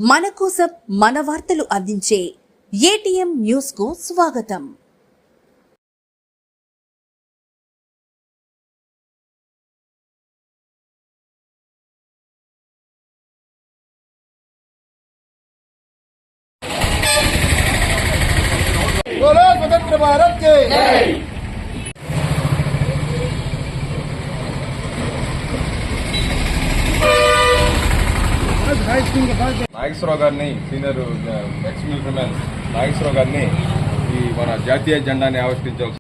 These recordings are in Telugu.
మన కోసం మన వార్తలు అందించే ఏటీఎం న్యూస్ కు స్వాగతం. बोलो स्वतंत्र भारत के जय। నాగేశ్వరరావు గారిని senior ex military man Nageswararao గారిని ఈ మన జాతీయ జెండాని ఆవిష్కరించాల్సి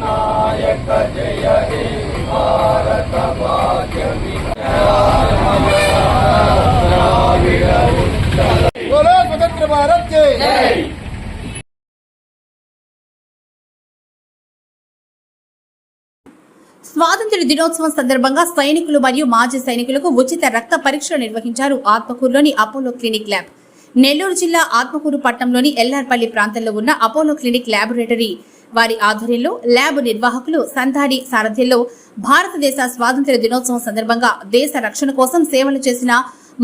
नायक जय हे भारत भाग्य बोलो स्वतंत्र भारत के जय। స్వాతంత్ర్య దినోత్సవం సందర్భంగా సైనికులు మరియు మాజీ సైనికులకు ఉచిత రక్త పరీక్షలు నిర్వహించారు ఆత్మకూరులోని అపోలో క్లినిక్ ల్యాబ్. నెల్లూరు జిల్లా ఆత్మకూరు పట్టణంలోని ఎల్లార్పల్లి ప్రాంతంలో ఉన్న అపోలో క్లినిక్ ల్యాబొరేటరీ వారి ఆధ్వర్యంలో ల్యాబ్ నిర్వాహకులు సంధాడి సారథ్యంలో భారతదేశ స్వాతంత్ర్య దినోత్సవం సందర్భంగా దేశ రక్షణ కోసం సేవలు చేసిన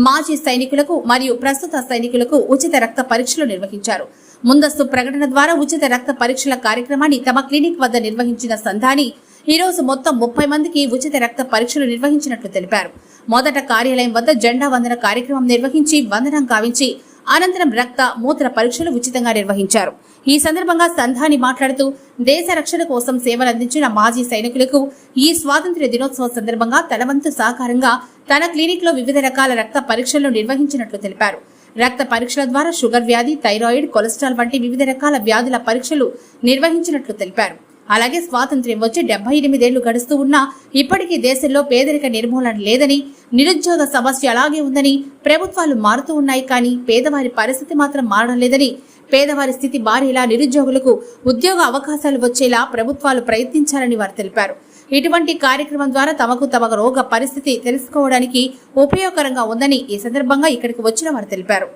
మాజీ సైనికులకు మరియు ప్రస్తుత సైనికులకు ఉచిత రక్త పరీక్షలు నిర్వహించారు. ముందస్తు ప్రకటన ద్వారా ఉచిత రక్త పరీక్షల కార్యక్రమాన్ని తమ క్లినిక్ వద్ద నిర్వహించిన సంధాని ఈ రోజు మొత్తం 30 మందికి ఉచిత రక్త పరీక్షలు నిర్వహించినట్లు తెలిపారు. మొదట కార్యాలయం వద్ద జెండా వందన కార్యక్రమం నిర్వహించి వందనం కావించి అనంతరం రక్త మూత్ర పరీక్షలు ఉచితంగా నిర్వహించారు. ఈ సందర్భంగా సంధాని మాట్లాడుతూ దేశ రక్షణ కోసం సేవలందించిన మాజీ సైనికులకు ఈ స్వాతంత్ర్య దినోత్సవం సందర్భంగా తన వంతు సహకారంగా తన క్లినిక్ లో వివిధ రకాల రక్త పరీక్షలను నిర్వహించినట్లు తెలిపారు. రక్త పరీక్షల ద్వారా షుగర్ వ్యాధి, థైరాయిడ్, కొలెస్ట్రాల్ వంటి వివిధ రకాల వ్యాధుల పరీక్షలు నిర్వహించినట్లు తెలిపారు. అలాగే స్వాతంత్ర్యం వచ్చి 78 ఏళ్లు గడుస్తూ ఉన్నా ఇప్పటికీ దేశంలో పేదరిక నిర్మూలన లేదని, నిరుద్యోగ సమస్య అలాగే ఉందని, ప్రభుత్వాలు మారుతూ ఉన్నాయి కానీ పేదవారి పరిస్థితి మాత్రం మారడం లేదని, పేదవారి స్థితి మారేలా నిరుద్యోగులకు ఉద్యోగ అవకాశాలు వచ్చేలా ప్రభుత్వాలు ప్రయత్నించాలని వారు తెలిపారు. ఇటువంటి కార్యక్రమం ద్వారా తమ రోగ పరిస్థితి తెలుసుకోవడానికి ఉపయోగకరంగా ఉందని ఈ సందర్భంగా ఇక్కడికి వచ్చిన వారు తెలిపారు.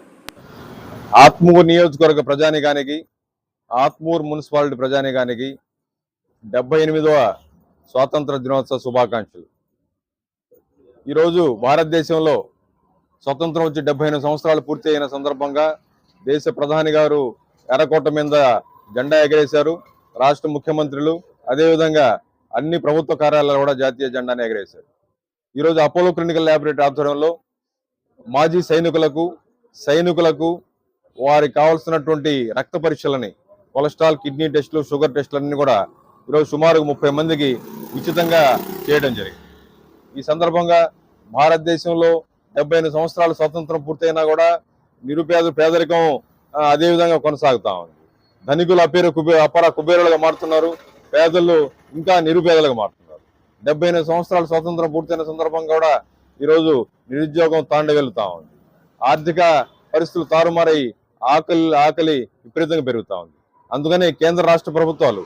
ఆత్మూరు నియోజకవర్గ ప్రజానికానికి, ఆత్మూరు మున్సిపాలిటీ ప్రజానికానికి 78వ స్వాతంత్ర దినోత్సవ శుభాకాంక్షలు. ఈరోజు భారతదేశంలో స్వతంత్రం వచ్చి 78 సంవత్సరాలు పూర్తి అయిన సందర్భంగా దేశ ప్రధాని గారు ఎర్రకోట మీద జెండా ఎగరేశారు. రాష్ట్ర ముఖ్యమంత్రులు అదేవిధంగా అన్ని ప్రభుత్వ కార్యాలయాలు కూడా జాతీయ జెండాను ఎగరేశారు. ఈరోజు అపోలో క్లినికల్ ల్యాబొరేటరీ ఆధ్వర్యంలో మాజీ సైనికులకు వారికి కావాల్సినటువంటి రక్త పరీక్షలని, కొలెస్ట్రాల్, కిడ్నీ టెస్టులు, షుగర్ టెస్టులన్నీ కూడా ఈరోజు సుమారు 30 మందికి ఉచితంగా చేయడం జరిగింది. ఈ సందర్భంగా భారతదేశంలో 78 సంవత్సరాల స్వాతంత్రం పూర్తయినా కూడా పేదరికం అదేవిధంగా కొనసాగుతా ఉంది. ధనికులు అపర కుబేరులుగా మారుతున్నారు, పేదలు ఇంకా నిరుపేదలుగా మారుతున్నారు. 78 సంవత్సరాల స్వాతంత్రం పూర్తయిన సందర్భంగా కూడా ఈరోజు నిరుద్యోగం తాండగలుగుతా ఉంది. ఆర్థిక పరిస్థితులు తారుమారై ఆకలి విపరీతంగా పెరుగుతా ఉంది. అందుకని కేంద్ర రాష్ట్ర ప్రభుత్వాలు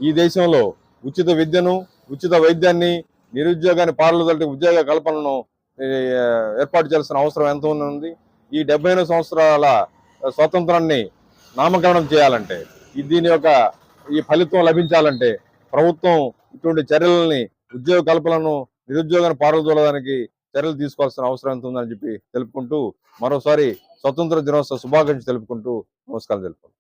ఈ దేశంలో ఉచిత విద్యను, ఉచిత వైద్యాన్ని, నిరుద్యోగాన్ని పారదోలే ఉద్యోగ కల్పనను ఏర్పాటు చేయాల్సిన అవసరం ఎంత ఉంది. ఈ 78 సంవత్సరాల స్వాతంత్రాన్ని నామకరణం చేయాలంటే, దీని యొక్క ఈ ఫలితం లభించాలంటే ప్రభుత్వం ఇటువంటి చర్యలని, ఉద్యోగ కల్పనను, నిరుద్యోగాన్ని పారదోలడానికి చర్యలు తీసుకోవాల్సిన అవసరం ఎంత ఉందని చెప్పి తెలుపుకుంటూ మరోసారి స్వతంత్ర దినోత్సవ శుభాకాంక్షలు తెలుపుకుంటూ నమస్కారం తెలుపుకుంటాం.